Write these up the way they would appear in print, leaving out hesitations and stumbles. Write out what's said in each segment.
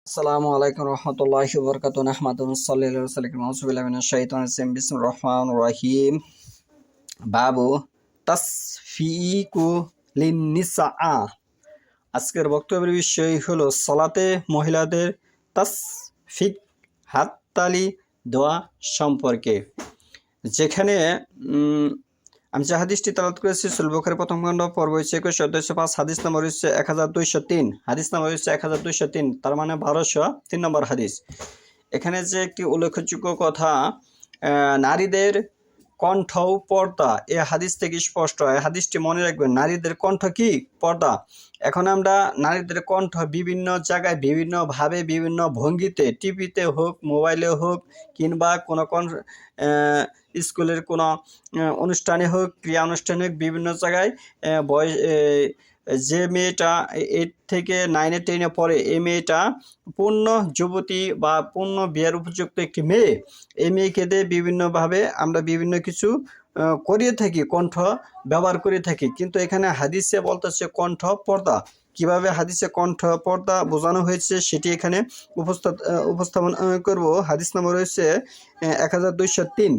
আসসালামু আলাইকুম রহমতুল্লাহি ওয়া বারাকাতুহু নাহমাদুহু ওয়া নুসাল্লি আলা রাসূলিল আউযু বিল্লাহি মিনাশ শাইতানির রাজিম বিসমিল্লাহির রহমানির রহিম বাবু তাসফিকু লিন-নিসা। আজকের বক্তব্যের বিষয় হলো সালাতে মহিলাদের তাসফিক হাততালি দেওয়া সম্পর্কে। যেখানে আমি যে হাদিসটি তেলাওয়াত করেছি সহিহ বুখারী প্রথম খণ্ড পর্ব 21 অধ্যায় 5 হাদিস নম্বর হচ্ছে 1203, হাদিস নম্বর হচ্ছে 1203, তার মানে 1203 নম্বর হাদিস। এখানে যে একটি উল্লেখযোগ্য কথা, নারীদের কণ্ঠও পর্দা, এ হাদিস থেকে স্পষ্ট। এই হাদিসটি মনে রাখবেন, নারীদের কণ্ঠ কি পর্দা। এখন আমরা নারীদের কণ্ঠ বিভিন্ন জায়গায় বিভিন্নভাবে বিভিন্ন ভঙ্গিতে, টিভিতে হোক, মোবাইলে হোক, কিংবা কোনো স্কুলের কোনো অনুষ্ঠানে হোক, ক্রিয়া অনুষ্ঠানে হোক, বিভিন্ন জায়গায় বয়স যে মেয়েটা 8 থেকে 9 10 পড়ে, এই মেয়েটা পূর্ণ যুবতী বা পূর্ণ বিয়ের উপযুক্ত একটি মেয়ে। এই মেয়েকে দিয়ে বিভিন্নভাবে আমরা বিভিন্ন কিছু করিয়ে থাকি, কণ্ঠ ব্যবহার করে থাকি। কিন্তু এখানে হাদিসে বলতেছে কণ্ঠ পর্দা। কিভাবে হাদিসে কণ্ঠ পর্দা বোঝানো হয়েছে সেটি এখানে উপস্থাপন করব। হাদিস নম্বর হচ্ছে 1203।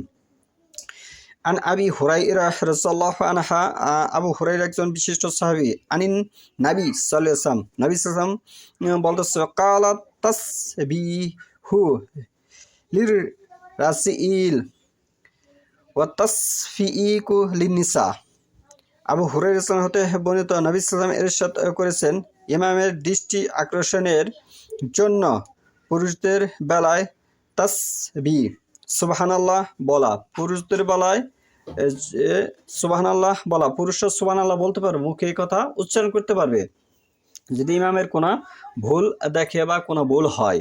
আন আবি হুরায়রা রাদিয়াল্লাহু আনহা, আবু হুরায়রা একজন বিশিষ্ট সাহাবী। আনিন নবী সাল্লাল্লাহু আলাইহি ওয়াসাল্লাম, নবী সাল্লাল্লাহু আলাইহি ওয়াসাল্লাম বলতেছে ক্বালাত তাসবিহু লির রাসিল ওয়া তাসফিকু লিন-নিসা। আবু হুরায়রা রাদিয়াল্লাহু হতে বর্ণিত, নবী সাল্লাল্লাহু আলাইহি ওয়াসাল্লাম ইরশাদ করেছেন, ইমামের দৃষ্টি আকর্ষণের জন্য পুরুষদের বেলায় তাসবিহ সুবহানাল্লাহ বলা, পুরুষদের বেলায় সুবহানাল্লাহ বলা, পুরুষরা সুবহানাল্লাহ বলতে পারবে, মুখে এই কথা উচ্চারণ করতে পারবে যদি ইমামের কোনো ভুল দেখে বা কোনো ভুল হয়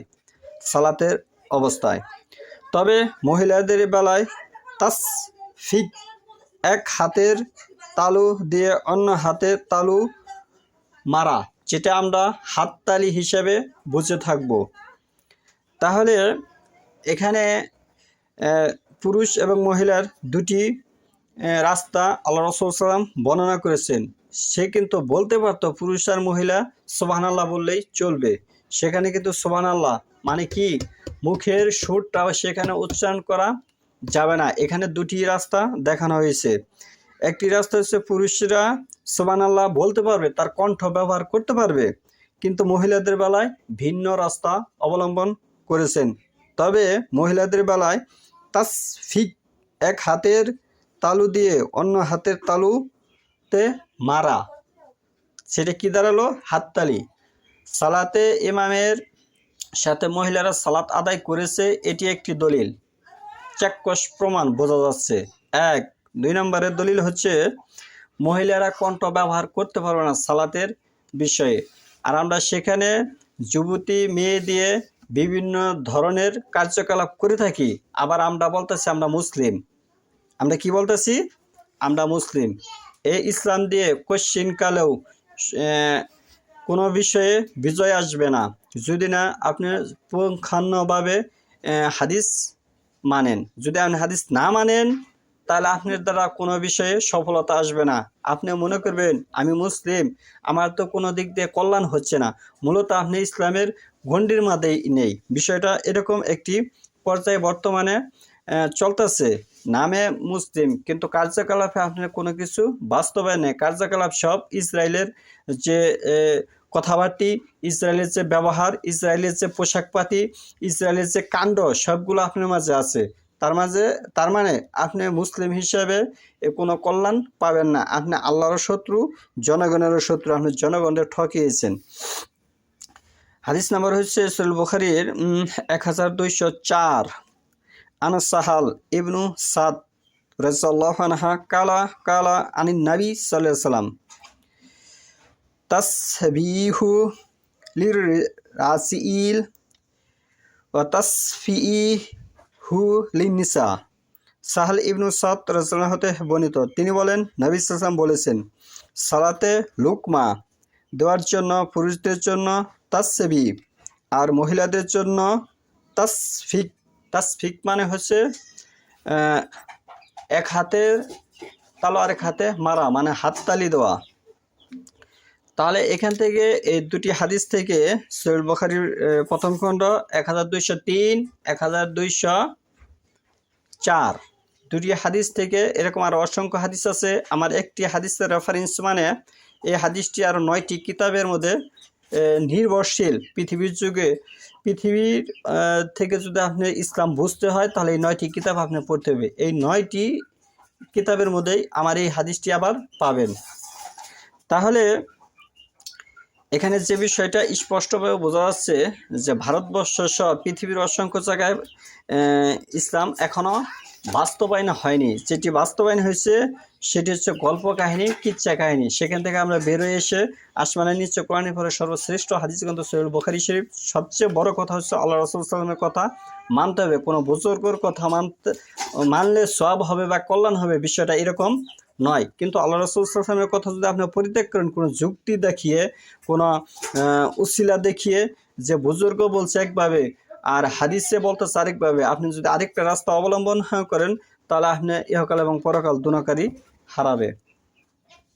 সালাতের অবস্থায়। তবে মহিলাদের বেলায় তাসফিক এক হাতের তালু দিয়ে অন্য হাতের তালু মারা, যেটা আমরা হাততালি হিসেবে বুঝে থাকব। তাহলে এখানে পুরুষ এবং মহিলার দুটি রাস্তা আল্লাহ রাসূল সাল্লাল্লাহু আলাইহি ওয়াসাল্লাম বর্ণনা করেছেন। সে কিন্তু বলতে পারতো পুরুষ আর মহিলা সুবহানাল্লাহ বললেই চলবে, সেখানে কিন্তু সুবহানাল্লাহ মানে কি মুখের সুরটাও সেখানে উচ্চারণ করা যাবে না। এখানে দুটি রাস্তা দেখানো হয়েছে। একটি রাস্তা হচ্ছে পুরুষরা সুবহানাল্লাহ বলতে পারবে, তার কণ্ঠ ব্যবহার করতে পারবে, কিন্তু মহিলাদের বেলায় ভিন্ন রাস্তা অবলম্বন করেছেন। তবে মহিলাদের বেলায় তাসফিক এক হাতের তালু দিয়ে অন্য হাতের তালুতে মারা, সেটা কি দাঁড়ালো? হাততালি। সালাতে ইমামের সাথে মহিলারা সালাত আদায় করেছে, এটি একটি দলিল, চাক্ষুষ প্রমাণ বোঝা যাচ্ছে। 1 2 নম্বরের দলিল হচ্ছে মহিলারা কণ্ঠ ব্যবহার করতে পারবে না সালাতের বিষয়ে। আর আমরা সেখানে যুবতী মেয়ে দিয়ে বিভিন্ন ধরনের কার্যকলাপ করে থাকি। আবার আমরা বলতেছি আমরা মুসলিম। আমরা কি বলতেছি? আমরা মুসলিম। এই ইসলাম দিয়ে কোশ্চিনকালেও কোনো বিষয়ে বিজয় আসবে না যদি না আপনি পুঙ্খানুভাবে হাদিস মানেন। যদি আপনি হাদিস না মানেন, তাহলে আপনার দ্বারা কোনো বিষয়ে সফলতা আসবে না। আপনি মনে করবেন আমি মুসলিম, আমার তো কোনো দিক দিয়ে কল্যাণ হচ্ছে না, মূলত আপনি ইসলামের গণ্ডির মধ্যেই নেই। বিষয়টা এরকম একটি পর্যায়ে বর্তমানে চলতেছে। নামে মুসলিম, কিন্তু কার্যকলাপে আপনার কোনো কিছু বাস্তবায়ন নেই। কার্যকলাপ সব ইসরায়েলের যে কথাবার্তি, ইসরায়েলের যে ব্যবহার, ইসরায়েলের যে পোশাকপাতি, ইসরায়েলের যে কাণ্ড, সবগুলো আপনার মাঝে আছে। তার মানে আপনি মুসলিম হিসাবে কোনো কল্যাণ পাবেন না। আপনি আল্লাহর শত্রু, জনগণেরও শত্রু, আপনি জনগণের ঠকিয়েছেন। হাদিস নাম্বার হচ্ছে সহিহ বুখারীর 1204। আনাস সাহাল ইবনু সাদ রাদিয়াল্লাহু আনহা কালা আনিন নবী সাল্লাল্লাহু আলাইহি ওয়াসাল্লাম তাসবিহু লির রাসিল ওয়া তাসফিহু লিন-নিসা। সাহাল ইবনু সাদ রাদিয়াল্লাহু হতে বর্ণিত, তিনি বলেন নবী সাল্লাল্লাহু আলাইহি ওয়াসাল্লাম বলেছেন, সালাতে লুকমা দেওয়ার জন্য পুরুষদের জন্য তাসবিহ আর মহিলাদের জন্য তাসফিক। তাসফিক মানে হচ্ছে এক হাতে তালু আরেক হাতে মারা, মানে হাততালি দেওয়া। তাহলে এখান থেকে এই দুটি হাদিস থেকে সহিহ বুখারীর প্রথম খণ্ড 1203 1204 দুটি হাদিস থেকে এরকম আরো অসংখ্য হাদিস আছে। আমার একটি হাদিসের রেফারেন্স মানে এই হাদিসটি আরো 9টি কিতাবের মধ্যে নির্ভরশীল। পৃথিবীর থেকে যদি আপনি ইসলাম বুঝতে হয় তাহলে এই 9টি কিতাব আপনি পড়তে হবে। এই 9টি কিতাবের মধ্যেই আমার এই হাদিসটি আবার পাবেন। তাহলে এখানে যে বিষয়টা স্পষ্টভাবে বোঝা যাচ্ছে যে ভারতবর্ষ সহ পৃথিবীর অসংখ্য জায়গায় ইসলাম এখনো বাস্তবায়ন হয়নি। যেটি বাস্তবায়ন হয়েছে সেটি হচ্ছে গল্প কাহিনী, কিচ্ছা কাহিনী। সেখান থেকে আমরা বেরোয় এসে আসমানের নিচে কোরআনের পরে সর্বশ্রেষ্ঠ হাদিস গ্রন্থ সহিহ বুখারী শরীফ। সবচেয়ে বড় কথা হচ্ছে আল্লাহ রাসূল সাল্লাল্লাহু আলাইহি ওয়াসাল্লামের কথা মানতে হবে। কোনো বুজুর্গের কথা মানলে সওয়াব হবে বা কল্যাণ হবে, বিষয়টা এরকম নয়। কিন্তু আল্লাহ রাসূল সাল্লাল্লাহু আলাইহি ওয়াসাল্লামের কথা যদি আপনি পরিত্যাগ করেন কোনো যুক্তি দেখিয়ে, কোনো উসিলা দেখিয়ে, যে বুজুর্গ বলছে একভাবে আর হাদিসে বলতেছে আরেকভাবে, আপনি যদি আরেকটা রাস্তা অবলম্বন করেন তাহলে আপনি ইহকাল এবং পরকাল দুনাকারই হারাবে।